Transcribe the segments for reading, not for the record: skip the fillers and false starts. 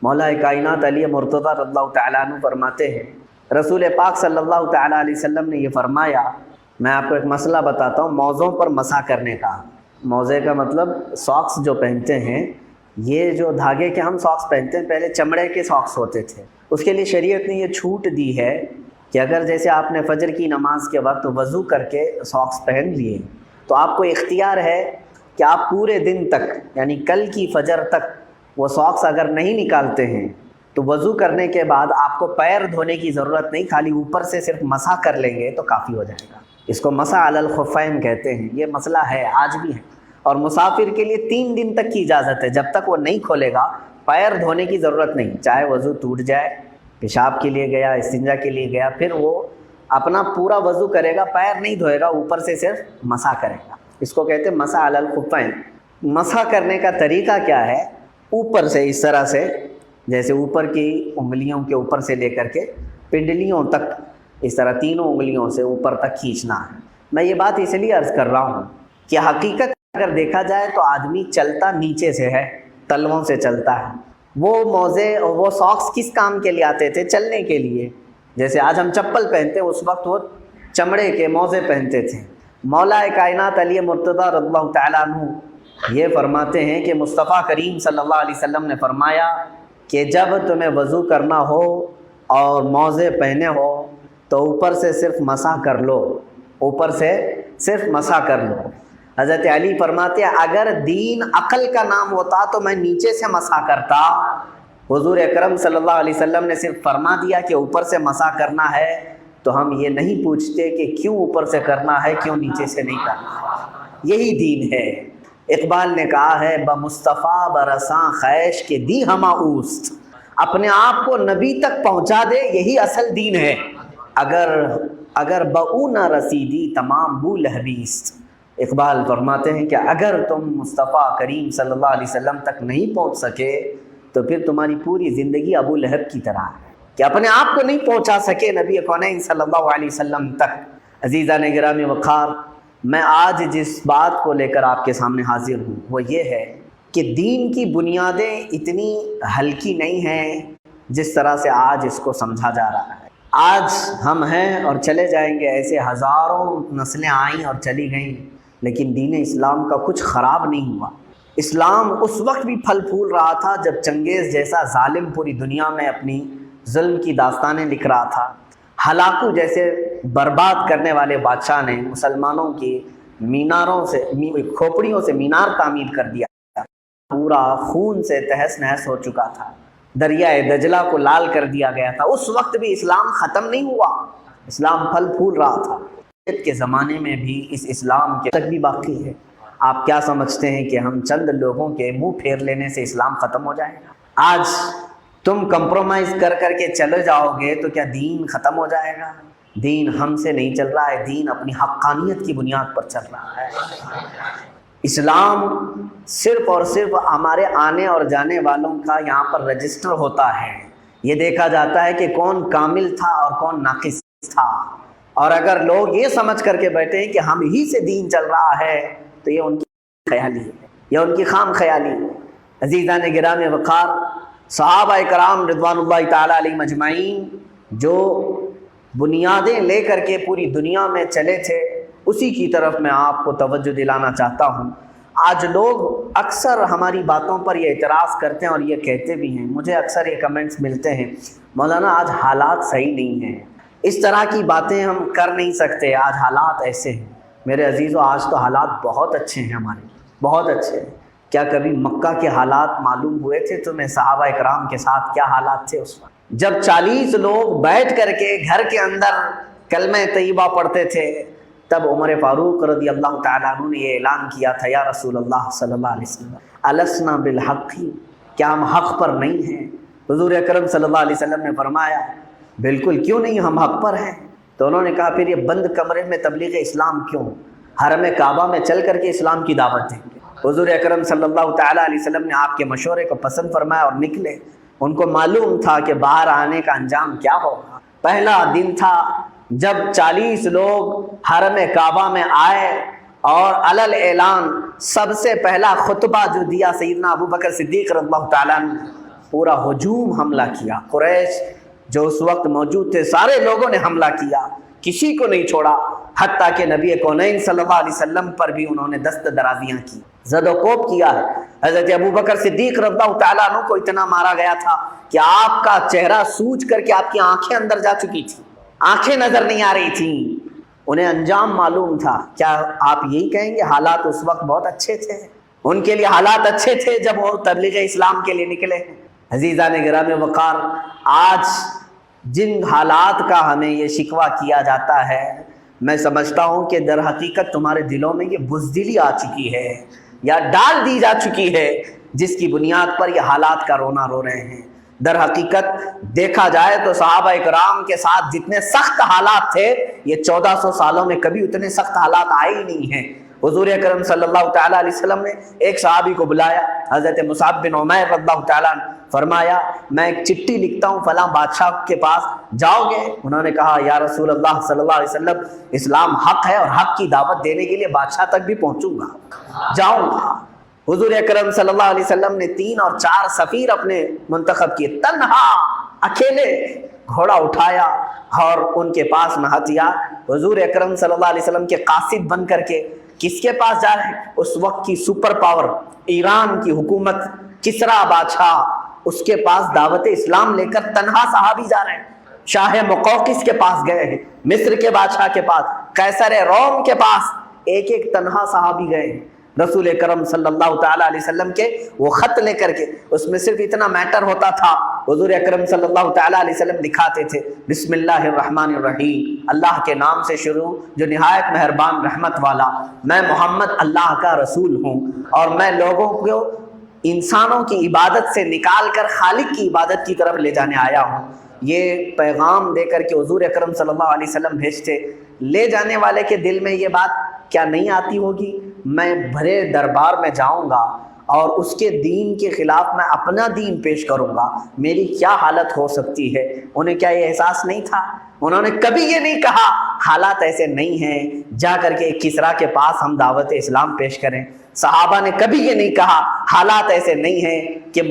مولا کائنات علی مرتضیٰ رضی اللہ تعالیٰ عنہ فرماتے ہیں، رسول پاک صلی اللہ تعالیٰ علیہ وسلم نے یہ فرمایا، میں آپ کو ایک مسئلہ بتاتا ہوں موزوں پر مسح کرنے کا۔ موزے کا مطلب ساکس جو پہنتے ہیں، یہ جو دھاگے کے ہم ساکس پہنتے ہیں پہلے چمڑے کے ساکس ہوتے تھے، اس کے لیے شریعت نے یہ چھوٹ دی ہے کہ اگر جیسے آپ نے فجر کی نماز کے وقت وضو کر کے ساکس پہن لیے تو آپ کو اختیار ہے کہ آپ پورے دن تک یعنی کل کی فجر تک وہ ساکس اگر نہیں نکالتے ہیں تو وضو کرنے کے بعد آپ کو پیر دھونے کی ضرورت نہیں، خالی اوپر سے صرف مسح کر لیں گے تو کافی ہو جائے گا۔ اس کو مسح علی الخفین کہتے ہیں، یہ مسئلہ ہے آج بھی ہے، اور مسافر کے لیے 3 دن تک کی اجازت ہے، جب تک وہ نہیں کھولے گا پیر دھونے کی ضرورت نہیں، چاہے وضو ٹوٹ جائے، پیشاب کے لیے گیا، استنجا کے لیے گیا، پھر وہ اپنا پورا وضو کرے گا، پیر نہیں دھوئے گا، اوپر سے صرف مسح کرے گا۔ اس کو کہتے ہیں مسح علی الخفین۔ مسح کرنے کا طریقہ کیا ہے؟ اوپر سے اس طرح سے، جیسے اوپر کی انگلیوں کے اوپر سے لے کر کے پنڈلیوں تک، اس طرح تینوں انگلیوں سے اوپر تک کھینچنا ہے۔ میں یہ بات اس لیے عرض کر رہا ہوں کہ حقیقت اگر دیکھا جائے تو آدمی چلتا نیچے سے ہے، تلووں سے چلتا ہے۔ وہ موزے اور وہ ساکس کس کام کے لیے آتے تھے؟ چلنے کے لیے۔ جیسے آج ہم چپل پہنتے ہیں، اس وقت وہ چمڑے کے موزے پہنتے تھے۔ مولا کائنات علی مرتضیٰ رضی اللہ تعالیٰ عنہ یہ فرماتے ہیں کہ مصطفیٰ کریم صلی اللہ علیہ وسلم نے فرمایا کہ جب تمہیں وضو کرنا ہو اور موزے پہنے ہو تو اوپر سے صرف مسح کر لو، اوپر سے صرف مسح کر لو۔ حضرت علی فرماتے ہیں اگر دین عقل کا نام ہوتا تو میں نیچے سے مسح کرتا۔ حضور اکرم صلی اللہ علیہ وسلم نے صرف فرما دیا کہ اوپر سے مسح کرنا ہے، تو ہم یہ نہیں پوچھتے کہ کیوں اوپر سے کرنا ہے، کیوں نیچے سے نہیں کرنا ہے۔ یہی دین ہے۔ اقبال نے کہا ہے بمصطفیٰ برساں خیش کے دی ہما اوست، اپنے آپ کو نبی تک پہنچا دے، یہی اصل دین ہے۔ اگر بہو نہ رسیدی تمام بو لہبیست، اقبال فرماتے ہیں کہ اگر تم مصطفیٰ کریم صلی اللہ علیہ وسلم تک نہیں پہنچ سکے تو پھر تمہاری پوری زندگی ابو لہب کی طرح ہے کہ اپنے آپ کو نہیں پہنچا سکے نبی کونین صلی اللہ علیہ وسلم تک۔ عزیزان گرامی وقار، میں آج جس بات کو لے کر آپ کے سامنے حاضر ہوں وہ یہ ہے کہ دین کی بنیادیں اتنی ہلکی نہیں ہیں جس طرح سے آج اس کو سمجھا جا رہا ہے۔ آج ہم ہیں اور چلے جائیں گے، ایسے ہزاروں نسلیں آئیں اور چلی گئیں، لیکن دین اسلام کا کچھ خراب نہیں ہوا۔ اسلام اس وقت بھی پھل پھول رہا تھا جب چنگیز جیسا ظالم پوری دنیا میں اپنی ظلم کی داستانیں لکھ رہا تھا۔ ہلاکو جیسے برباد کرنے والے بادشاہ نے مسلمانوں کی میناروں سے، کھوپڑیوں سے مینار تعمیر کر دیا، پورا خون سے تہس نہس ہو چکا تھا، دریائے دجلہ کو لال کر دیا گیا تھا۔ اس وقت بھی اسلام ختم نہیں ہوا، اسلام پھل پھول رہا تھا۔ کے زمانے میں بھی اس اسلام کے تک بھی باقی ہے۔ آپ کیا سمجھتے ہیں کہ ہم چند لوگوں کے منہ پھیر لینے سے اسلام ختم ہو جائے گا؟ آج تم کمپرومائز کر کر کے چلے جاؤ گے تو کیا دین ختم ہو جائے گا؟ دین ہم سے نہیں چل رہا ہے، دین اپنی حقانیت کی بنیاد پر چل رہا ہے۔ اسلام صرف اور صرف ہمارے آنے اور جانے والوں کا یہاں پر رجسٹر ہوتا ہے، یہ دیکھا جاتا ہے کہ کون کامل تھا اور کون ناقص تھا۔ اور اگر لوگ یہ سمجھ کر کے بیٹھے ہیں کہ ہم ہی سے دین چل رہا ہے تو یہ ان کی خیالی ہے، یہ ان کی خام خیالی ہے۔ عزیزان گرامی وقار، صحابہ کرام رضوان اللہ تعالیٰ علیہم اجمعین جو بنیادیں لے کر کے پوری دنیا میں چلے تھے، اسی کی طرف میں آپ کو توجہ دلانا چاہتا ہوں۔ آج لوگ اکثر ہماری باتوں پر یہ اعتراض کرتے ہیں اور یہ کہتے بھی ہیں، مجھے اکثر یہ کمنٹس ملتے ہیں، مولانا آج حالات صحیح نہیں ہیں، اس طرح کی باتیں ہم کر نہیں سکتے، آج حالات ایسے ہیں۔ میرے عزیزو، آج تو حالات بہت اچھے ہیں، ہمارے بہت اچھے ہیں۔ کیا کبھی مکہ کے حالات معلوم ہوئے تھے تمہیں؟ صحابہ کرام کے ساتھ کیا حالات تھے اس وقت؟ جب 40 لوگ بیٹھ کر کے گھر کے اندر کلمہ طیبہ پڑھتے تھے، تب عمر فاروق رضی اللہ تعالیٰ عنہ نے یہ اعلان کیا تھا، یا رسول اللہ صلی اللہ علیہ وسلم السنا بالحق، کیا ہم حق پر نہیں ہیں؟ حضور اکرم صلی اللہ علیہ وسلم نے فرمایا بالکل کیوں نہیں، ہم حق پر ہیں۔ تو انہوں نے کہا پھر یہ بند کمرے میں تبلیغ اسلام کیوں؟ حرم کعبہ میں چل کر کے اسلام کی دعوت دیں گے۔ حضور اکرم صلی اللہ تعالیٰ علیہ وسلم نے آپ کے مشورے کو پسند فرمایا اور نکلے۔ ان کو معلوم تھا کہ باہر آنے کا انجام کیا ہوگا۔ پہلا دن تھا جب 40 لوگ حرم کعبہ میں آئے اور علل اعلان سب سے پہلا خطبہ جو دیا سیدنا ابو بکر صدیق رضی اللہ تعالیٰ عنہ، پورا ہجوم حملہ کیا، قریش جو اس وقت موجود تھے سارے لوگوں نے حملہ کیا، کسی کو نہیں چھوڑا، حتیٰ کہ نبی کونین صلی اللہ علیہ وسلم پر بھی انہوں نے دست درازیاں کی، زد و کوب کیا ہے۔ حضرت ابوبکر صدیق رضی اللہ تعالیٰ عنہ کو اتنا مارا گیا تھا کہ آپ کا چہرہ سوج کر کے آپ کی آنکھیں اندر جا چکی تھی، آنکھیں نظر نہیں آ رہی تھیں، انہیں انجام معلوم تھا۔ کیا آپ یہی کہیں گے حالات اس وقت بہت اچھے تھے؟ ان کے لیے حالات اچھے تھے جب وہ تبلیغ اسلام کے لیے نکلے۔ عزیزان گرامی وقار، آج جن حالات کا ہمیں یہ شکوہ کیا جاتا ہے، میں سمجھتا ہوں کہ در حقیقت تمہارے دلوں میں یہ بزدلی آ چکی ہے یا ڈال دی جا چکی ہے، جس کی بنیاد پر یہ حالات کا رونا رو رہے ہیں۔ در حقیقت دیکھا جائے تو صحابہ اکرام کے ساتھ جتنے سخت حالات تھے، یہ 1400 سالوں میں کبھی اتنے سخت حالات آئے ہی نہیں ہیں۔ حضور اکرم صلی اللہ تعالیٰ علیہ وسلم نے ایک صحابی کو بلایا، حضرت مصعب بن عمیر رضی اللہ تعالیٰ عنہ، فرمایا میں ایک چٹھی لکھتا ہوں فلاں بادشاہ کے پاس، جاؤ گے؟ انہوں نے کہا یا رسول اللہ صلی اللہ علیہ وسلم، اسلام حق ہے اور حق کی دعوت دینے کے لیے بادشاہ تک بھی پہنچوں گا، جاؤں گا۔ حضور اکرم صلی اللہ علیہ وسلم نے 3 اور 4 سفیر اپنے منتخب کیے، تنہا اکیلے گھوڑا اٹھایا اور ان کے پاس نہتیا۔ حضور اکرم صلی اللہ علیہ وسلم کے قاصد بن کر کے کس کے پاس جا رہے ہیں؟ اس وقت کی سپر پاور ایران کی حکومت، کسرا بادشاہ، اس کے پاس دعوت اسلام لے کر تنہا صحابی جا رہے ہیں۔ شاہ مقوقس کے پاس گئے ہیں، مصر کے بادشاہ کے پاس، قیصر روم کے پاس، ایک ایک تنہا صحابی گئے ہیں۔ رسول کرم صلی اللہ تعالیٰ علیہ وسلم کے وہ خط لے کر کے، اس میں صرف اتنا میٹر ہوتا تھا، حضور اکرم صلی اللہ تعالیٰ علیہ وسلم دکھاتے تھے بسم اللہ الرحمن الرحیم، اللہ کے نام سے شروع جو نہایت مہربان رحمت والا، میں محمد اللہ کا رسول ہوں اور میں لوگوں کو انسانوں کی عبادت سے نکال کر خالق کی عبادت کی طرف لے جانے آیا ہوں۔ یہ پیغام دے کر کے حضور اکرم صلی اللہ علیہ وسلم بھیجتے، لے جانے والے کے دل میں یہ بات کیا نہیں آتی ہوگی، میں بھرے دربار میں جاؤں گا اور اس کے دین کے خلاف میں اپنا دین پیش کروں گا، میری کیا حالت ہو سکتی ہے؟ انہیں کیا یہ احساس نہیں تھا؟ انہوں نے کبھی یہ نہیں کہا حالات ایسے نہیں ہیں جا کر کے کسرا کے پاس ہم دعوت اسلام پیش کریں۔ صحابہ نے کبھی یہ نہیں کہا حالات ایسے نہیں ہیں کہ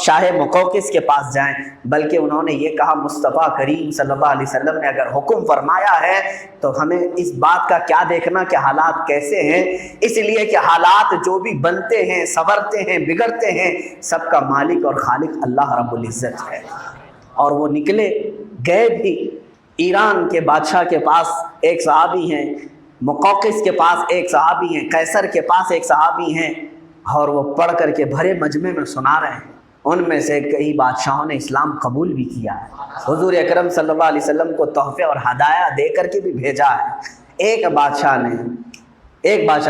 شاہ مقوقس کے پاس جائیں، بلکہ انہوں نے یہ کہا مصطفیٰ کریم صلی اللہ علیہ وسلم نے اگر حکم فرمایا ہے تو ہمیں اس بات کا کیا دیکھنا کہ حالات کیسے ہیں، اس لیے کہ حالات جو بھی بنتے ہیں، سنورتے ہیں، بگڑتے ہیں، سب کا مالک اور خالق اللہ رب العزت ہے۔ اور وہ نکلے گئے بھی، ایران کے بادشاہ کے پاس ایک صحابی ہیں، مقوقس کے پاس ایک صحابی ہیں، قیصر کے پاس ایک صحابی ہیں، اور وہ پڑھ کر کے بھرے مجمع میں سنا رہے ہیں۔ ان میں سے کئی بادشاہوں نے اسلام قبول بھی کیا ہے، حضور اکرم صلی اللہ علیہ وسلم کو تحفے اور ہدایہ دے کر کے بھی بھیجا ہے۔ ایک بادشاہ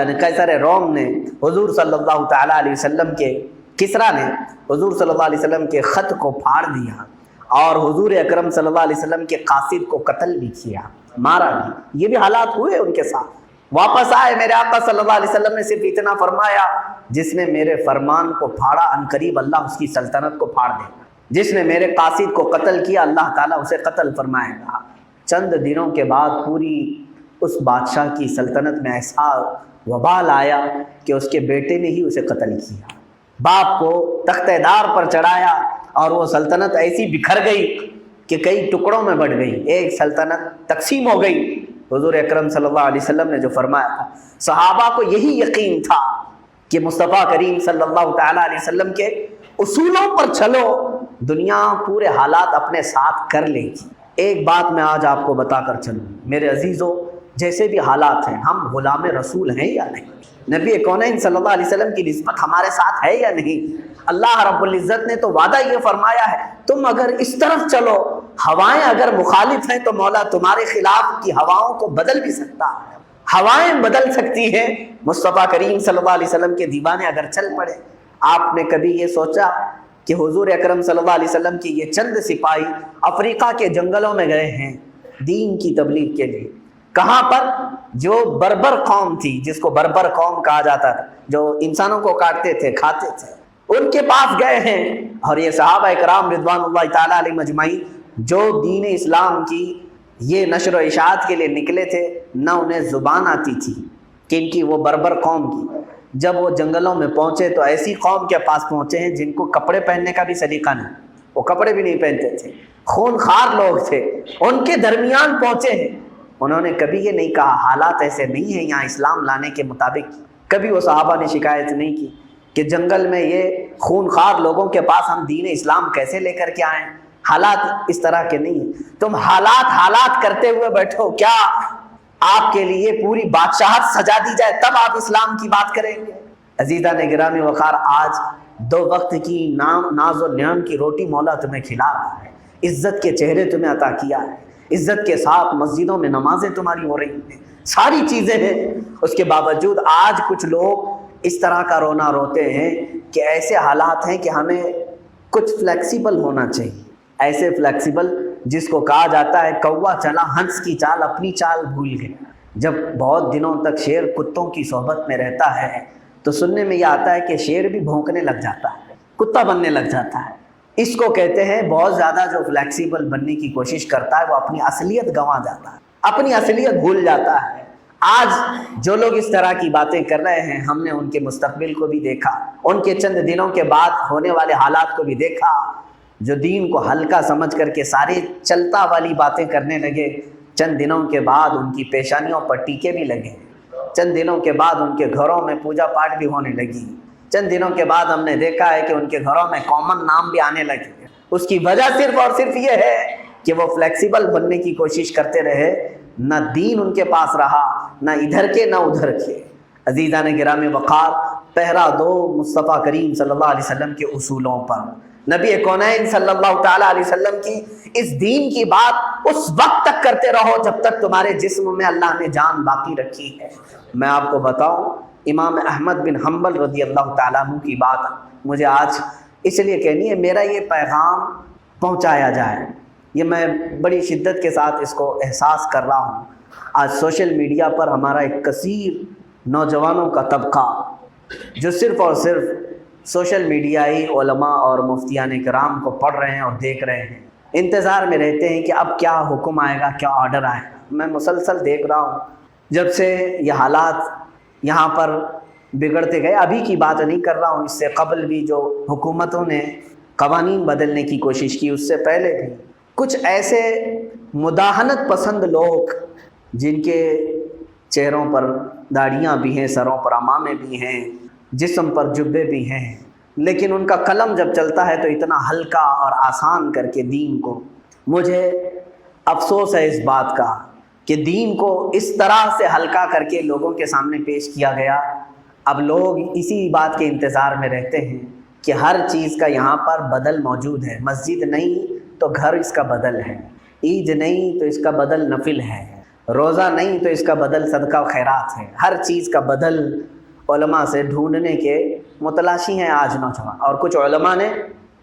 نے قیصر روم نے حضور صلی اللہ تعالیٰ علیہ وسلم کے، کسرا نے حضور صلی اللہ علیہ وسلم کے خط کو پھاڑ دیا اور حضور اکرم صلی اللہ علیہ وسلم کے قاصد کو قتل بھی کیا، مارا بھی۔ یہ بھی حالات ہوئے ان کے ساتھ۔ واپس آئے، میرے آقا صلی اللہ علیہ وسلم نے صرف اتنا فرمایا جس نے میرے فرمان کو پھاڑا عنقریب اللہ اس کی سلطنت کو پھاڑ دے گا، جس نے میرے قاصد کو قتل کیا اللہ تعالیٰ اسے قتل فرمائے گا۔ چند دنوں کے بعد پوری اس بادشاہ کی سلطنت میں ایسا وبال آیا کہ اس کے بیٹے نے ہی اسے قتل کیا، باپ کو تخت دار پر چڑھایا اور وہ سلطنت ایسی بکھر گئی کہ کئی ٹکڑوں میں بٹ گئی، ایک سلطنت تقسیم ہو گئی۔ حضور اکرم صلی اللہ علیہ وسلم نے جو فرمایا تھا، صحابہ کو یہی یقین تھا کہ مصطفیٰ کریم صلی اللہ تعالیٰ علیہ وسلم کے اصولوں پر چلو، دنیا پورے حالات اپنے ساتھ کر لے گی۔ ایک بات میں آج آپ کو بتا کر چلوں، میرے عزیزوں، جیسے بھی حالات ہیں، ہم غلام رسول ہیں یا نہیں؟ نبی کونین صلی اللہ علیہ وسلم کی نسبت ہمارے ساتھ ہے یا نہیں؟ اللہ رب العزت نے تو وعدہ یہ فرمایا ہے، تم اگر اس طرف چلو، ہوائیں اگر مخالف ہیں تو مولا تمہارے خلاف کی ہواؤں کو بدل بھی سکتا ہے، ہوائیں بدل سکتی ہیں۔ مصطفیٰ کریم صلی اللہ علیہ وسلم کے دیوانے اگر چل پڑے۔ آپ نے کبھی یہ سوچا کہ حضور اکرم صلی اللہ علیہ وسلم کی یہ چند سپاہی افریقہ کے جنگلوں میں گئے ہیں دین کی تبلیغ کے لیے؟ کہاں پر؟ جو بربر قوم تھی، جس کو بربر قوم کہا جاتا تھا، جو انسانوں کو کاٹتے تھے، کھاتے تھے، ان کے پاس گئے ہیں۔ اور یہ صحابہ اکرام رضوان اللہ تعالیٰ علیہ مجمعین جو دین اسلام کی یہ نشر و اشاعت کے لیے نکلے تھے، نہ انہیں زبان آتی تھی کہ ان کی وہ بربر قوم کی، جب وہ جنگلوں میں پہنچے تو ایسی قوم کے پاس پہنچے ہیں جن کو کپڑے پہننے کا بھی سلیقہ نہیں، وہ کپڑے بھی نہیں پہنتے تھے، خون خوار لوگ تھے، ان کے درمیان پہنچے ہیں۔ انہوں نے کبھی یہ نہیں کہا حالات ایسے نہیں ہیں یہاں اسلام لانے کے مطابق، کبھی وہ صحابہ نے شکایت نہیں کی کہ جنگل میں یہ خون خوار لوگوں کے پاس ہم دین اسلام کیسے لے کر کے آئیں، حالات اس طرح کے نہیں ہیں۔ تم حالات کرتے ہوئے بیٹھو، کیا آپ کے لیے پوری بادشاہت سجا دی جائے تب آپ اسلام کی بات کریں گے؟ عزیزان گرامی وقار، آج 2 وقت کی ناز و نعم کی روٹی مولا تمہیں کھلا رہا ہے، عزت کے چہرے تمہیں عطا کیا ہے، عزت کے ساتھ مسجدوں میں نمازیں تمہاری ہو رہی ہیں، ساری چیزیں ہیں، اس کے باوجود آج کچھ لوگ اس طرح کا رونا روتے ہیں کہ ایسے حالات ہیں کہ ہمیں کچھ فلیکسیبل ہونا چاہیے، ایسے فلیکسیبل جس کو کہا جاتا ہے کوا چلا ہنس کی چال اپنی چال بھول گیا۔ جب بہت دنوں تک شیر کتوں کی صحبت میں رہتا ہے تو سننے میں یہ آتا ہے کہ شیر بھی بھونکنے لگ جاتا ہے، کتا بننے لگ جاتا ہے۔ اس کو کہتے ہیں بہت زیادہ جو فلیکسیبل بننے کی کوشش کرتا ہے وہ اپنی اصلیت گنوا جاتا ہے، اپنی اصلیت بھول جاتا ہے۔ آج جو لوگ اس طرح کی باتیں کر رہے ہیں، ہم نے ان کے مستقبل کو بھی دیکھا، ان کے چند دنوں کے بعد ہونے والے حالات کو بھی دیکھا۔ جو دین کو ہلکا سمجھ کر کے سارے چلتا والی باتیں کرنے لگے، چند دنوں کے بعد ان کی پیشانیوں پر ٹیکے بھی لگے، چند دنوں کے بعد ان کے گھروں میں پوجا پاٹ بھی ہونے لگی، چند دنوں کے بعد ہم نے دیکھا ہے کہ ان کے گھروں میں کامن نام بھی آنے لگے۔ اس کی وجہ صرف اور صرف یہ ہے کہ وہ فلیکسیبل بننے کی کوشش کرتے رہے، نہ دین ان کے پاس رہا، نہ ادھر کے نہ ادھر کے۔ عزیزان گرامی وقار، پہرا دو مصطفیٰ کریم صلی اللہ علیہ وسلم کے اصولوں پر، نبی کونین صلی اللہ تعالیٰ علیہ وسلم کی اس دین کی بات اس وقت تک کرتے رہو جب تک تمہارے جسم میں اللہ نے جان باقی رکھی ہے۔ میں آپ کو بتاؤں، امام احمد بن حنبل رضی اللہ تعالیٰ عنہ کی بات مجھے آج اس لیے کہنی ہے، میرا یہ پیغام پہنچایا جائے، یہ میں بڑی شدت کے ساتھ اس کو احساس کر رہا ہوں۔ آج سوشل میڈیا پر ہمارا ایک کثیر نوجوانوں کا طبقہ جو صرف اور صرف سوشل میڈیائی علماء اور مفتیان کرام کو پڑھ رہے ہیں اور دیکھ رہے ہیں، انتظار میں رہتے ہیں کہ اب کیا حکم آئے گا، کیا آرڈر آئے گا۔ میں مسلسل دیکھ رہا ہوں جب سے یہ حالات یہاں پر بگڑتے گئے، ابھی کی بات نہیں کر رہا ہوں، اس سے قبل بھی جو حکومتوں نے قوانین بدلنے کی کوشش کی، اس سے پہلے بھی کچھ ایسے مداہنت پسند لوگ جن کے چہروں پر داڑھیاں بھی ہیں، سروں پر عمامے بھی ہیں، جسم پر جبے بھی ہیں، لیکن ان کا قلم جب چلتا ہے تو اتنا ہلکا اور آسان کر کے دین کو، مجھے افسوس ہے اس بات کا کہ دین کو اس طرح سے ہلکا کر کے لوگوں کے سامنے پیش کیا گیا۔ اب لوگ اسی بات کے انتظار میں رہتے ہیں کہ ہر چیز کا یہاں پر بدل موجود ہے، مسجد نہیں تو گھر اس کا بدل ہے، عید نہیں تو اس کا بدل نفل ہے، روزہ نہیں تو اس کا بدل صدقہ و خیرات ہے، ہر چیز کا بدل علماء سے ڈھونڈنے کے متلاشی ہیں آج نوجوان، اور کچھ علماء نے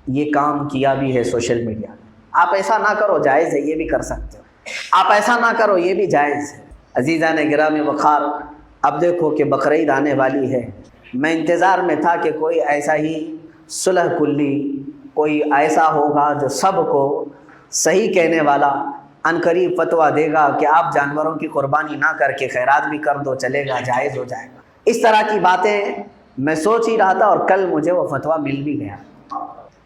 یہ کام کیا بھی ہے سوشل میڈیا میں۔ آپ ایسا نہ کرو، جائز ہے، یہ بھی کر سکتے ہو، آپ ایسا نہ کرو، یہ بھی جائز ہے۔ عزیزان گرامی وقار، اب دیکھو کہ بقرعید آنے والی ہے، میں انتظار میں تھا کہ کوئی ایسا ہی صلح کلی، کوئی ایسا ہوگا جو سب کو صحیح کہنے والا عنقریب فتویٰ دے گا کہ آپ جانوروں کی قربانی نہ کر کے خیرات بھی کر دو، چلے گا، جائز ہو جائے گا۔ اس طرح کی باتیں میں سوچ ہی رہا تھا، اور کل مجھے وہ فتویٰ مل بھی گیا۔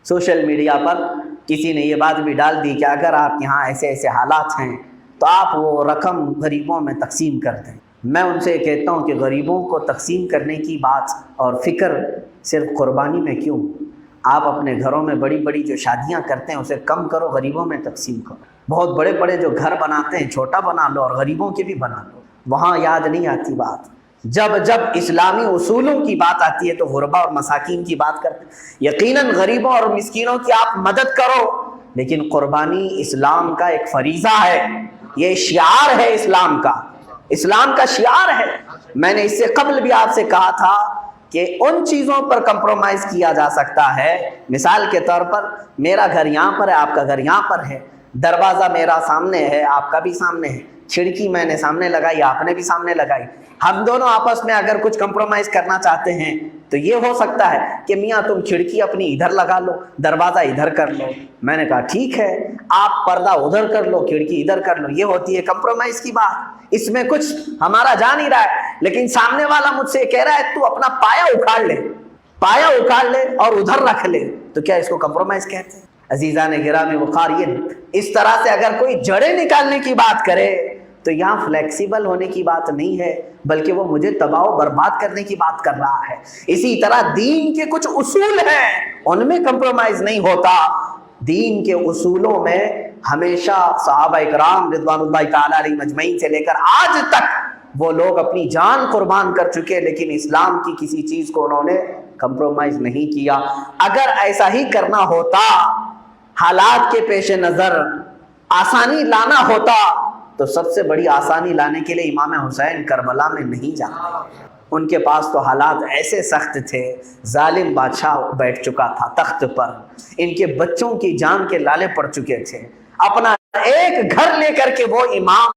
سوشل میڈیا پر کسی نے یہ بات بھی ڈال دی کہ اگر آپ یہاں ایسے ایسے حالات ہیں تو آپ وہ رقم غریبوں میں تقسیم کر دیں۔ میں ان سے کہتا ہوں کہ غریبوں کو تقسیم کرنے کی بات اور فکر صرف قربانی میں کیوں؟ آپ اپنے گھروں میں بڑی بڑی جو شادیاں کرتے ہیں اسے کم کرو، غریبوں میں تقسیم کرو۔ بہت بڑے بڑے جو گھر بناتے ہیں چھوٹا بنا لو اور غریبوں کے بھی بنا لو، وہاں یاد نہیں آتی بات۔ جب اسلامی اصولوں کی بات آتی ہے تو غربا اور مساکین کی بات کرتے ہیں۔ یقیناً غریبوں اور مسکینوں کی آپ مدد کرو، لیکن قربانی اسلام کا ایک فریضہ ہے، یہ شعار ہے اسلام کا شعار ہے۔ میں نے اس سے قبل بھی آپ سے کہا تھا کہ ان چیزوں پر کمپرومائز کیا جا سکتا ہے، مثال کے طور پر میرا گھر یہاں پر ہے، آپ کا گھر یہاں پر ہے، دروازہ میرا سامنے ہے، آپ کا بھی سامنے ہے، کھڑکی میں نے سامنے لگائی، آپ نے بھی سامنے لگائی، ہم دونوں آپس میں اگر کچھ کمپرومائز کرنا چاہتے ہیں تو یہ ہو سکتا ہے کہ میاں تم کھڑکی اپنی ادھر لگا لو، دروازہ ادھر کر لو۔ میں نے کہا ٹھیک ہے، آپ پردہ ادھر کر لو، کھڑکی ادھر کر لو۔ یہ ہوتی ہے کمپرومائز کی بات، اس میں کچھ ہمارا جا نہیں رہا ہے، لیکن سامنے والا مجھ سے کہہ رہا ہے تو اپنا پایا اکھاڑ لے، پایا اکھاڑ لے اور ادھر رکھ لے، تو کیا اس کو کمپرومائز کہتے ہیں؟ عزیزان گرامی وقار، یہ اس طرح سے اگر کوئی جڑیں نکالنے کی بات کرے تو یہاں فلیکسیبل ہونے کی بات نہیں ہے، بلکہ وہ مجھے تباہ و برباد کرنے کی بات کر رہا ہے۔ اسی طرح دین کے کچھ اصول ہیں، ان میں کمپرومائز نہیں ہوتا۔ دین کے اصولوں میں ہمیشہ صحابہ اکرام رضوان اللہ تعالی علیہ مجمعین سے لے کر آج تک وہ لوگ اپنی جان قربان کر چکے، لیکن اسلام کی کسی چیز کو انہوں نے کمپرومائز نہیں کیا۔ اگر ایسا ہی کرنا ہوتا، حالات کے پیش نظر آسانی لانا ہوتا، تو سب سے بڑی آسانی لانے کے لیے امام حسین کربلا میں نہیں جاتے۔ ان کے پاس تو حالات ایسے سخت تھے، ظالم بادشاہ بیٹھ چکا تھا تخت پر، ان کے بچوں کی جان کے لالے پڑ چکے تھے، اپنا ایک گھر لے کر کے وہ امام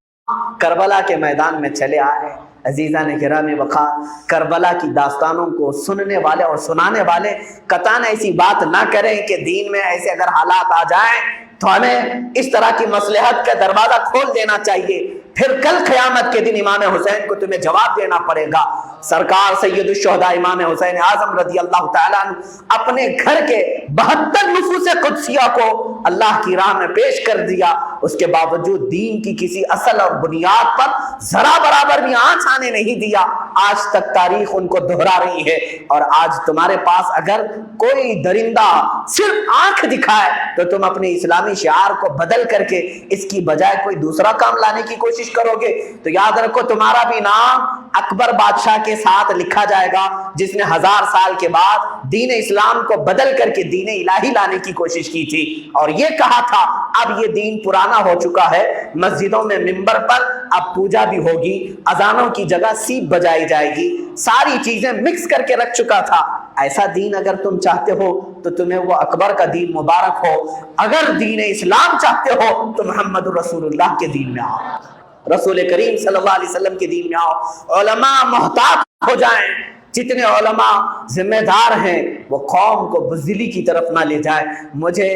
کربلا کے میدان میں چلے آئے۔ عزیزان گرامی وقار، کربلا کی داستانوں کو سننے والے اور سنانے والے قطعاً ایسی بات نہ کریں کہ دین میں ایسے اگر حالات آ جائیں تو ہمیں اس طرح کی مصلحت کا دروازہ کھول دینا چاہیے، پھر کل قیامت کے دن امام حسین کو تمہیں جواب دینا پڑے گا۔ سرکار سید الشہداء امام حسین اعظم رضی اللہ تعالیٰ عنہ اپنے گھر کے 72 نفوس قدسیہ کو اللہ کی راہ میں پیش کر دیا، اس کے باوجود دین کی کسی اصل اور بنیاد پر ذرا برابر بھی آنچ آنے نہیں دیا۔ آج تک تاریخ ان کو دہرا رہی ہے، اور آج تمہارے پاس اگر کوئی درندہ صرف آنکھ دکھائے تو تم اپنے اسلامی شعار کو بدل کر کے اس کی بجائے کوئی دوسرا کام لانے کی کوشش کرو گے تو یاد رکھو تمہارا بھی نام اکبر بادشاہ کے ساتھ لکھا جائے گا، جس نے 1000 سال کے بعد دین اسلام کو بدل کر کے دین الہی لانے کی کوشش کی تھی، اور یہ کہا تھا اب یہ دین پرانا ہو چکا ہے، مسجدوں میں منبر پر اب پوجا بھی ہوگی، اذانوں کی جگہ سیپ بجائی جائے گی، ساری چیزیں مکس کر کے رکھ چکا تھا۔ ایسا دین اگر تم چاہتے ہو تو تمہیں وہ اکبر کا دین مبارک ہو، اگر دین اسلام چاہتے ہو تو محمد رسول اللہ کے دین میں آؤ، رسول کریم صلی اللہ علیہ وسلم کے دین میں آؤ۔ علماء محتاط ہو جائیں، جتنے علماء ذمہ دار ہیں وہ قوم کو بزدلی کی طرف نہ لے جائے۔ مجھے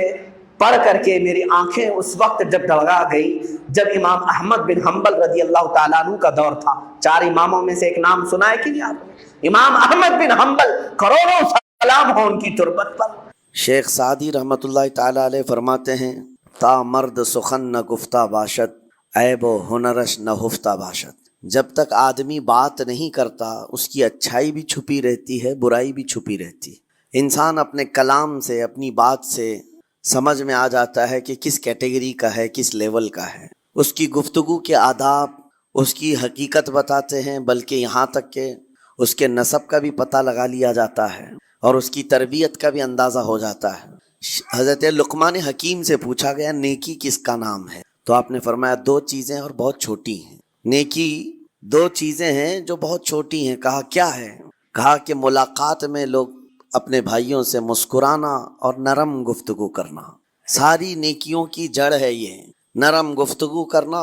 پڑھ کر کے میری آنکھیں اس وقت جب ڈگا گئی جب امام احمد بن حنبل رضی اللہ تعالیٰ عنہ کا دور تھا۔ 4 اماموں میں سے ایک نام سنا ہے کہ نہیں آپ نے؟ امام احمد بن حنبل، کروڑوں سلام ہو ان کی تربت پر۔ شیخ سعدی رحمۃ اللہ تعالیٰ علیہ فرماتے ہیں تا مرد سخن نہ گفتہ باشد، عیب و ہنرش نہ ہفتہ باشد۔ جب تک آدمی بات نہیں کرتا اس کی اچھائی بھی چھپی رہتی ہے، برائی بھی چھپی رہتی ہے۔ انسان اپنے کلام سے، اپنی بات سے سمجھ میں آ جاتا ہے کہ کس کیٹیگری کا ہے، کس لیول کا ہے۔ اس کی گفتگو کے آداب اس کی حقیقت بتاتے ہیں، بلکہ یہاں تک کہ اس کے نسب کا بھی پتہ لگا لیا جاتا ہے اور اس کی تربیت کا بھی اندازہ ہو جاتا ہے۔ حضرت لقمان حکیم سے پوچھا گیا نیکی کس کا نام ہے، تو آپ نے فرمایا 2 چیزیں اور بہت چھوٹی ہیں۔ نیکی 2 چیزیں ہیں جو بہت چھوٹی ہیں۔ کہا کیا ہے؟ کہا کہ ملاقات میں لوگ اپنے بھائیوں سے مسکرانا اور نرم گفتگو کرنا۔ ساری نیکیوں کی جڑ ہے یہ، نرم گفتگو کرنا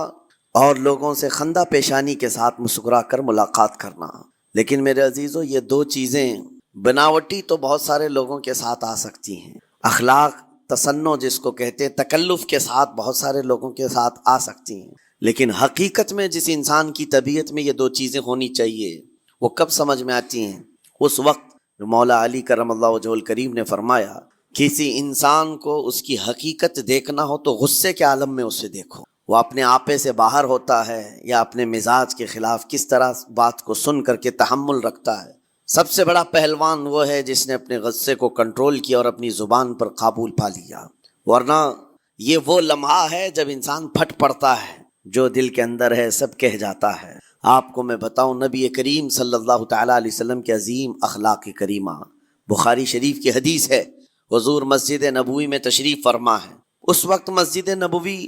اور لوگوں سے خندہ پیشانی کے ساتھ مسکرا کر ملاقات کرنا۔ لیکن میرے عزیزو، یہ 2 چیزیں بناوٹی تو بہت سارے لوگوں کے ساتھ آ سکتی ہیں، اخلاق تصنع جس کو کہتے ہیں، تکلف کے ساتھ بہت سارے لوگوں کے ساتھ آ سکتی ہیں، لیکن حقیقت میں جس انسان کی طبیعت میں یہ 2 چیزیں ہونی چاہیے وہ کب سمجھ میں آتی ہیں؟ اس وقت جو مولا علی کرم اللہ وجہہ الکریم نے فرمایا کسی انسان کو اس کی حقیقت دیکھنا ہو تو غصے کے عالم میں اسے دیکھو، وہ اپنے آپے سے باہر ہوتا ہے یا اپنے مزاج کے خلاف کس طرح بات کو سن کر کے تحمل رکھتا ہے۔ سب سے بڑا پہلوان وہ ہے جس نے اپنے غصے کو کنٹرول کیا اور اپنی زبان پر قابو پا لیا، ورنہ یہ وہ لمحہ ہے جب انسان پھٹ پڑتا ہے، جو دل کے اندر ہے سب کہہ جاتا ہے۔ آپ کو میں بتاؤں، نبی کریم صلی اللہ تعالیٰ علیہ وسلم کے عظیم اخلاق کریمہ، بخاری شریف کی حدیث ہے، حضور مسجد نبوی میں تشریف فرما ہے۔ اس وقت مسجد نبوی،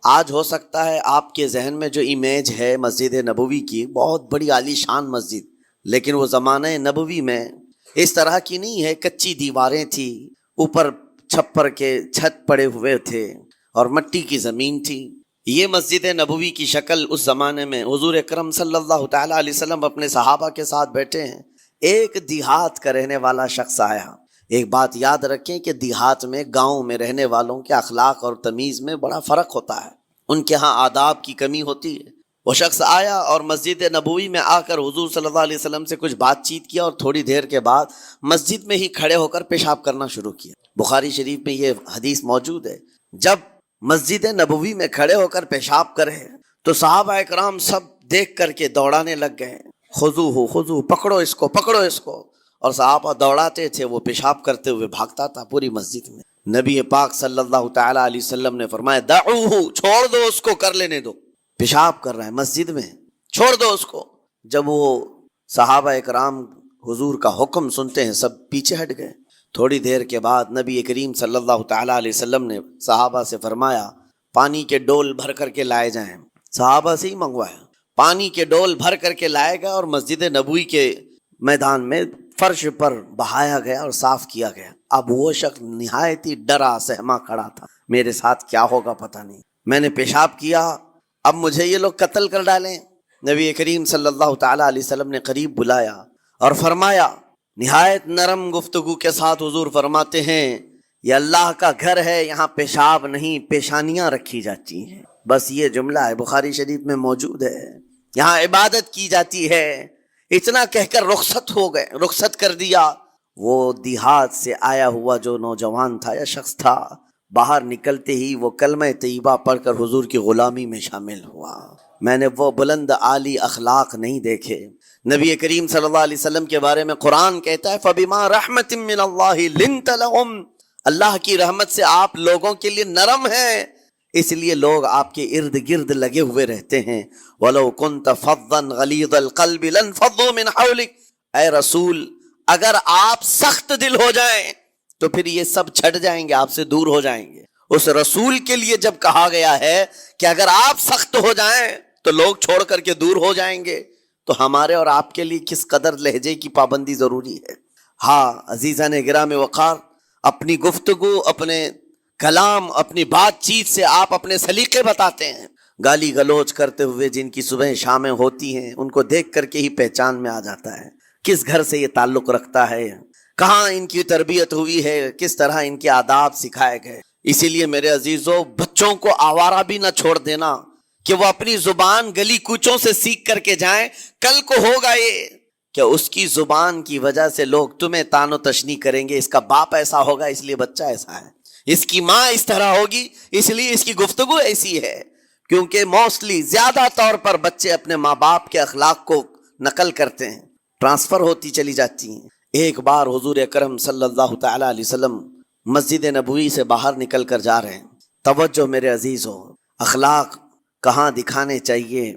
آج ہو سکتا ہے آپ کے ذہن میں جو امیج ہے مسجد نبوی کی، بہت بڑی عالی شان مسجد، لیکن وہ زمانہ نبوی میں اس طرح کی نہیں ہے، کچی دیواریں تھی، اوپر چھپر کے چھت پڑے ہوئے تھے، اور مٹی کی زمین تھی۔ یہ مسجد نبوی کی شکل اس زمانے میں حضور اکرم صلی اللہ تعالیٰ علیہ وسلم اپنے صحابہ کے ساتھ بیٹھے ہیں، ایک دیہات کا رہنے والا شخص آیا۔ ایک بات یاد رکھیں کہ دیہات میں، گاؤں میں رہنے والوں کے اخلاق اور تمیز میں بڑا فرق ہوتا ہے، ان کے ہاں آداب کی کمی ہوتی ہے۔ وہ شخص آیا اور مسجد نبوی میں آ کر حضور صلی اللہ علیہ وسلم سے کچھ بات چیت کیا، اور تھوڑی دیر کے بعد مسجد میں ہی کھڑے ہو کر پیشاب کرنا شروع کیا۔ بخاری شریف میں یہ حدیث موجود ہے، جب مسجد نبوی میں کھڑے ہو کر پیشاب کرے تو صحابہ اکرام سب دیکھ کر کے دوڑانے لگ گئے، خذوہ خذوہ، پکڑو اس کو، پکڑو اس کو، اور صحابہ دوڑاتے تھے، وہ پیشاب کرتے ہوئے بھاگتا تھا پوری مسجد میں۔ نبی پاک صلی اللہ تعالیٰ علیہ وسلم نے فرمایا دعوہ، چھوڑ دو اس کو، کر لینے دو، پیشاب کر رہا ہے مسجد میں، چھوڑ دو اس کو۔ جب وہ صحابہ اکرام حضور کا حکم سنتے ہیں سب پیچھے ہٹ گئے۔ تھوڑی دیر کے بعد نبی کریم صلی اللہ تعالیٰ علیہ وسلم نے صحابہ سے فرمایا پانی کے ڈول بھر کر کے لائے جائیں۔ صحابہ سے ہی منگوایا، پانی کے ڈول بھر کر کے لائے گئے اور مسجد نبوی کے میدان میں فرش پر بہایا گیا اور صاف کیا گیا۔ اب وہ شخص نہایت ہی ڈرا سہما کھڑا تھا، میرے ساتھ کیا ہوگا پتہ نہیں، میں نے پیشاب کیا، اب مجھے یہ لوگ قتل کر ڈالیں۔ نبی کریم صلی اللہ تعالیٰ علیہ وسلم نے قریب بلایا اور فرمایا، نہایت نرم گفتگو کے ساتھ حضور فرماتے ہیں یہ اللہ کا گھر ہے، یہاں پیشاب نہیں پیشانیاں رکھی جاتی ہیں۔ بس یہ جملہ ہے، بخاری شریف میں موجود ہے، یہاں عبادت کی جاتی ہے۔ اتنا کہہ کر رخصت ہو گئے، رخصت کر دیا۔ وہ دیہات سے آیا ہوا جو نوجوان تھا یا شخص تھا، باہر نکلتے ہی وہ کلمہ طیبہ پڑھ کر حضور کی غلامی میں شامل ہوا۔ میں نے وہ بلند عالی اخلاق نہیں دیکھے۔ نبی کریم صلی اللہ علیہ وسلم کے بارے میں قرآن کہتا ہے فَبِمَا رَحْمَةٍ مِّنَ اللَّهِ لِنْتَ لَهُمْ، اللہ کی رحمت سے آپ لوگوں کے لیے نرم ہیں، اس لیے لوگ آپ کے ارد گرد لگے ہوئے رہتے ہیں۔ وَلَوْ كُنْتَ فَظًّا غَلِيظَ الْقَلْبِ لَانفَضُّوا مِنْ حَوْلِكَ، اے رسول اگر آپ سخت دل ہو جائیں تو پھر یہ سب چھٹ جائیں گے، آپ سے دور ہو جائیں گے۔ اس رسول کے لیے جب کہا گیا ہے کہ اگر آپ سخت ہو جائیں تو لوگ چھوڑ کر کے دور ہو جائیں گے، تو ہمارے اور آپ کے لیے کس قدر لہجے کی پابندی ضروری ہے۔ ہاں عزیزان گرام وقار، اپنی گفتگو، اپنے کلام، اپنی بات چیت سے آپ اپنے سلیقے بتاتے ہیں۔ گالی گلوچ کرتے ہوئے جن کی صبح شامیں ہوتی ہیں، ان کو دیکھ کر کے ہی پہچان میں آ جاتا ہے کس گھر سے یہ تعلق رکھتا ہے، کہاں ان کی تربیت ہوئی ہے، کس طرح ان کے آداب سکھائے گئے۔ اسی لیے میرے عزیزو، بچوں کو آوارہ بھی نہ چھوڑ دینا کہ وہ اپنی زبان گلی کوچوں سے سیکھ کر کے جائیں۔ کل کو ہوگا یہ کہ اس کی زبان کی وجہ سے لوگ تمہیں تان و تشنیع کریں گے، اس کا باپ ایسا ہوگا اس لیے بچہ ایسا ہے، اس کی ماں اس طرح ہوگی اس لیے اس کی گفتگو ایسی ہے۔ کیونکہ موسٹلی زیادہ طور پر بچے اپنے ماں باپ کے اخلاق کو نقل کرتے ہیں، ٹرانسفر ہوتی چلی جاتی ہیں۔ ایک بار حضور اکرم صلی اللہ تعالیٰ علیہ وسلم مسجد نبوی سے باہر نکل کر جا رہے ہیں۔ توجہ میرے عزیز ہو، اخلاق کہاں دکھانے چاہیے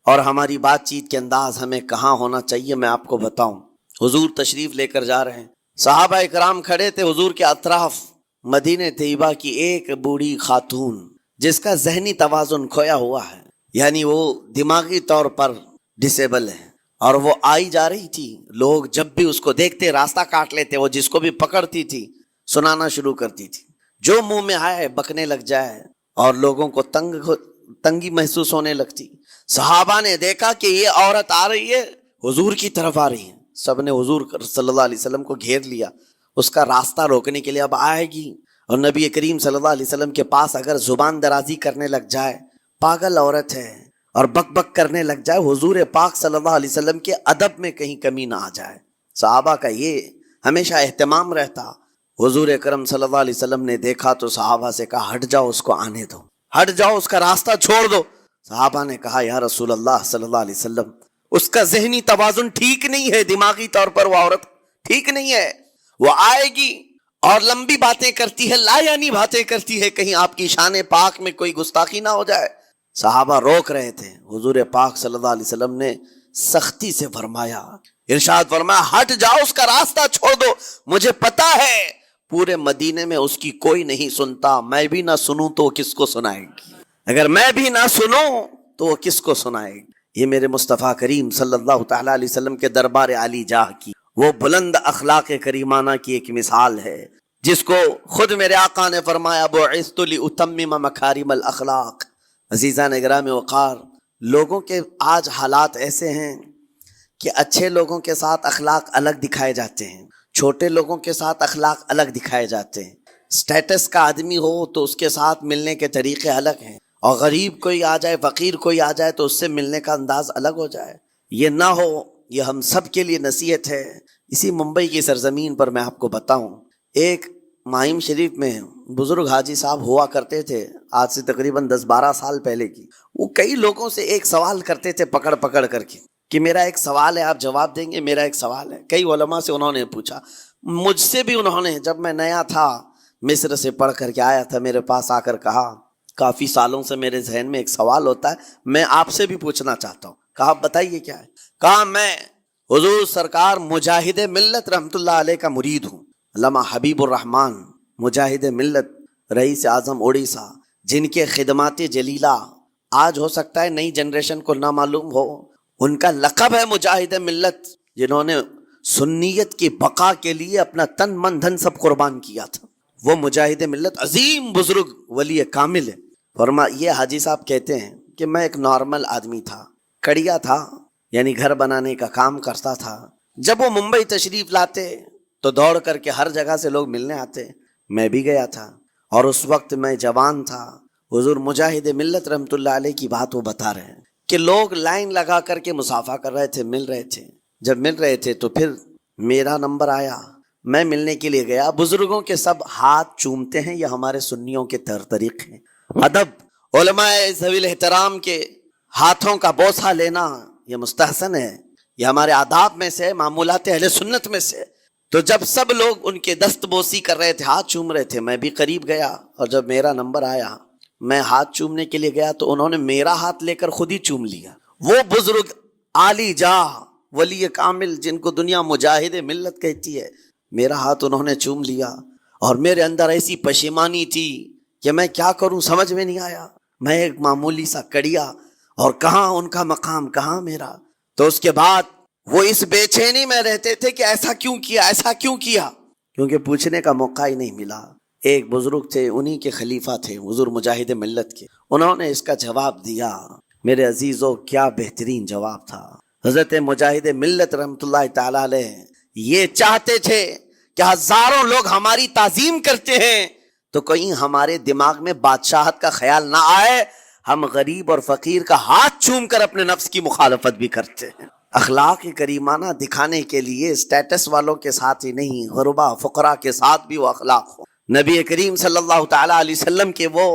اور ہماری بات چیت کے انداز ہمیں کہاں ہونا چاہیے، میں آپ کو بتاؤں۔ حضور تشریف لے کر جا رہے ہیں، صحابہ اکرام کھڑے تھے حضور کے اطراف۔ مدینہ طیبہ کی ایک بوڑھی خاتون جس کا ذہنی توازن کھویا ہوا ہے، یعنی وہ دماغی طور پر ڈسیبل ہے، اور وہ آئی جا رہی تھی۔ لوگ جب بھی اس کو دیکھتے راستہ کاٹ لیتے، وہ جس کو بھی پکڑتی تھی سنانا شروع کرتی تھی، جو منہ میں آئے بکنے لگ جائے، اور لوگوں کو تنگی محسوس ہونے لگتی۔ صحابہ نے دیکھا کہ یہ عورت آ رہی ہے، حضور کی طرف آ رہی ہے، سب نے حضور صلی اللہ علیہ وسلم کو گھیر لیا، اس کا راستہ روکنے کے لیے اب آئے گی، اور نبی کریم صلی اللہ علیہ وسلم کے پاس اگر زبان درازی کرنے لگ جائے، پاگل عورت ہے، اور بک بک کرنے لگ جائے، حضور پاک صلی اللہ علیہ وسلم کے ادب میں کہیں کمی نہ آ جائے۔ صحابہ کا یہ ہمیشہ اہتمام رہتا۔ حضور اکرم صلی اللہ علیہ وسلم نے دیکھا تو صحابہ سے کہا ہٹ جاؤ، اس کو آنے دو، ہٹ جاؤ، اس کا راستہ چھوڑ دو۔ صحابہ نے کہا یا رسول اللہ صلی اللہ علیہ وسلم، اس کا ذہنی توازن ٹھیک نہیں ہے، دماغی طور پر وہ عورت ٹھیک نہیں ہے، وہ آئے گی اور لمبی باتیں کرتی ہے، لا یعنی باتیں کرتی ہے، کہیں آپ کی شان پاک میں کوئی گستاخی نہ ہو جائے۔ صحابہ روک رہے تھے، حضور پاک صلی اللہ علیہ وسلم نے سختی سے فرمایا، ارشاد فرمایا ہٹ جاؤ، اس کا راستہ چھوڑ دو، مجھے پتا ہے پورے مدینے میں اس کی کوئی نہیں سنتا، میں بھی نہ سنوں تو وہ کس کو سنائے گی، اگر میں بھی نہ سنوں تو وہ کس کو سنائے گی۔ یہ میرے مصطفیٰ کریم صلی اللہ تعالیٰ علیہ وسلم کے دربار عالی جاہ کی وہ بلند اخلاق کریمانہ کی ایک مثال ہے۔ جس کو خود میرے آقا نے فرمایا بعثت لأتمم مکارم الاخلاق۔ عزیزان گرامی وقار، لوگوں کے آج حالات ایسے ہیں کہ اچھے لوگوں کے ساتھ اخلاق الگ دکھائے جاتے ہیں، چھوٹے لوگوں کے ساتھ اخلاق الگ دکھائے جاتے ہیں۔ سٹیٹس کا آدمی ہو تو اس کے ساتھ ملنے کے طریقے الگ ہیں، اور غریب کوئی آ جائے، فقیر کوئی آ جائے تو اس سے ملنے کا انداز الگ ہو جائے۔ یہ نہ ہو، یہ ہم سب کے لیے نصیحت ہے۔ اسی ممبئی کی سرزمین پر میں آپ کو بتاؤں، ایک ماہم شریف میں بزرگ حاجی صاحب ہوا کرتے تھے، آج سے تقریباً 10-12 سال پہلے کی۔ وہ کئی لوگوں سے ایک سوال کرتے تھے پکڑ پکڑ کر کے کہ میرا ایک سوال ہے، آپ جواب دیں گے، میرا ایک سوال ہے۔ کئی علماء سے انہوں نے پوچھا، مجھ سے بھی انہوں نے، جب میں نیا تھا مصر سے پڑھ کر کے آیا تھا، میرے پاس آ کر کہا کافی سالوں سے میرے ذہن میں ایک سوال ہوتا ہے، میں آپ سے بھی پوچھنا چاہتا ہوں۔ کہا بتائیے کیا ہے؟ کہا میں حضور سرکار مجاہد ملت رحمۃ اللہ علیہ کا مرید ہوں، علامہ حبیب الرحمن مجاہد ملت، رئیس اعظم اڑیسہ، جن کے خدمات جلیلہ آج ہو سکتا ہے نئی جنریشن کو نہ معلوم ہو، ان کا لقب ہے مجاہد ملت، جنہوں نے سنیت کی بقا کے لیے اپنا تن من دھن سب قربان کیا تھا۔ وہ مجاہد ملت عظیم بزرگ ولی کامل ہے۔ یہ حاجی صاحب کہتے ہیں کہ میں ایک نارمل آدمی تھا، کڑیا تھا، یعنی گھر بنانے کا کام کرتا تھا۔ جب وہ ممبئی تشریف لاتے تو دوڑ کر کے ہر جگہ سے لوگ ملنے آتے، میں بھی گیا تھا، اور اس وقت میں جوان تھا۔ حضور مجاہد ملت رحمۃ اللہ علیہ کی بات وہ بتا رہے ہیں کہ لوگ لائن لگا کر کے مصافحہ کر رہے تھے، مل رہے تھے۔ جب مل رہے تھے تو پھر میرا نمبر آیا، میں ملنے کے لیے گیا۔ بزرگوں کے سب ہاتھ چومتے ہیں، یہ ہمارے سنیوں کے طریق ہیں۔ ادب، علماء ذوی الاحترام کے ہاتھوں کا بوسہ لینا یہ مستحسن ہے، یہ ہمارے آداب میں سے، معمولات اہل سنت میں سے۔ تو جب سب لوگ ان کے دست بوسی کر رہے تھے، ہاتھ چوم رہے تھے، میں بھی قریب گیا، اور جب میرا نمبر آیا میں ہاتھ چومنے کے لیے گیا تو انہوں نے میرا ہاتھ لے کر خود ہی چوم لیا۔ وہ بزرگ عالی جاہ ولی کامل جن کو دنیا مجاہد ملت کہتی ہے، میرا ہاتھ انہوں نے چوم لیا، اور میرے اندر ایسی پشیمانی تھی کہ میں کیا کروں سمجھ میں نہیں آیا۔ میں ایک معمولی سا کڑیا، اور کہاں ان کا مقام، کہاں میرا۔ تو اس کے بعد وہ اس بے چینی میں رہتے تھے کہ ایسا کیوں کیا، ایسا کیوں کیا، کیونکہ پوچھنے کا موقع ہی نہیں ملا۔ ایک بزرگ تھے، انہی کے خلیفہ تھے حضور مجاہد ملت کے، انہوں نے اس کا جواب دیا۔ میرے عزیزو، کیا بہترین جواب تھا۔ حضرت مجاہد ملت رحمۃ اللہ تعالی علیہ یہ چاہتے تھے کہ ہزاروں لوگ ہماری تعظیم کرتے ہیں تو کہیں ہمارے دماغ میں بادشاہت کا خیال نہ آئے، ہم غریب اور فقیر کا ہاتھ چوم کر اپنے نفس کی مخالفت بھی کرتے ہیں۔ اخلاق کریمانہ دکھانے کے لیے اسٹیٹس والوں کے ساتھ ہی نہیں، غربا فقراء کے ساتھ بھی وہ اخلاق ہو۔ نبی کریم صلی اللہ تعالی علیہ وسلم کے وہ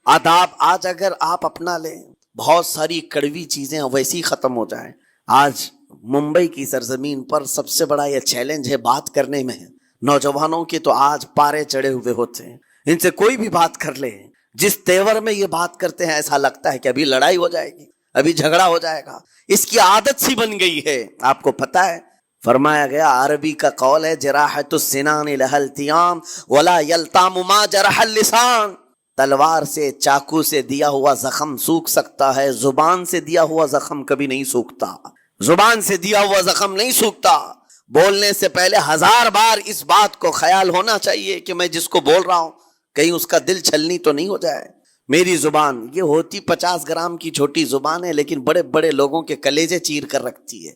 آداب آج اگر آپ اپنا لیں، بہت ساری کڑوی چیزیں ویسی ختم ہو جائیں۔ آج ممبئی کی سرزمین پر سب سے بڑا یہ چیلنج ہے بات کرنے میں، نوجوانوں کے تو آج پارے چڑھے ہوئے ہوتے ہیں، ان سے کوئی بھی بات کر لے، جس تیور میں یہ بات کرتے ہیں ایسا لگتا ہے کہ ابھی لڑائی ہو جائے گی، ابھی جھگڑا ہو جائے گا۔ اس کی عادت سی بن گئی ہے۔ آپ کو پتہ ہے فرمایا گیا، عربی کا قول ہے جراحت السنان لها التیام ولا یلتام ما جرح اللسان۔ تلوار سے، چاقو سے دیا ہوا زخم سوکھ سکتا ہے، زبان سے دیا ہوا زخم کبھی نہیں سوکھتا، زبان سے دیا ہوا زخم نہیں سوکھتا۔ بولنے سے پہلے 1000 بار اس بات کو خیال ہونا چاہیے کہ میں جس کو بول رہا ہوں کہیں اس کا دل چھلنی تو نہیں ہو جائے۔ میری زبان یہ ہوتی 50 گرام کی چھوٹی زبان ہے، لیکن بڑے بڑے لوگوں کے کلیجے چیر کر رکھتی ہے،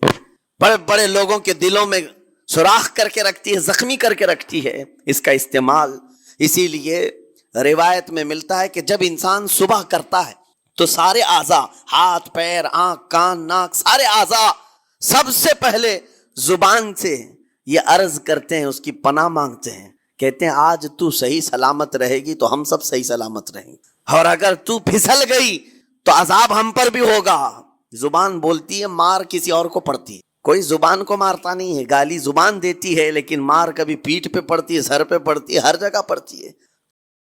بڑے بڑے لوگوں کے دلوں میں سوراخ کر کے رکھتی ہے، زخمی کر کے رکھتی ہے اس کا استعمال۔ اسی لیے روایت میں ملتا ہے کہ جب انسان صبح کرتا ہے تو سارے اعضاء، ہاتھ پیر آنکھ کان ناک، سارے اعضاء سب سے پہلے زبان سے یہ عرض کرتے ہیں، اس کی پناہ مانگتے ہیں، کہتے ہیں آج تو صحیح سلامت رہے گی تو ہم سب صحیح سلامت رہیں گے، اور اگر تو پھسل گئی تو عذاب ہم پر بھی ہوگا۔ زبان بولتی ہے، مار کسی اور کو پڑتی ہے، کوئی زبان کو مارتا نہیں ہے، گالی زبان دیتی ہے، لیکن مار کبھی پیٹھ پہ پڑتی ہے، سر پہ پڑتی ہے، ہر جگہ پڑتی ہے۔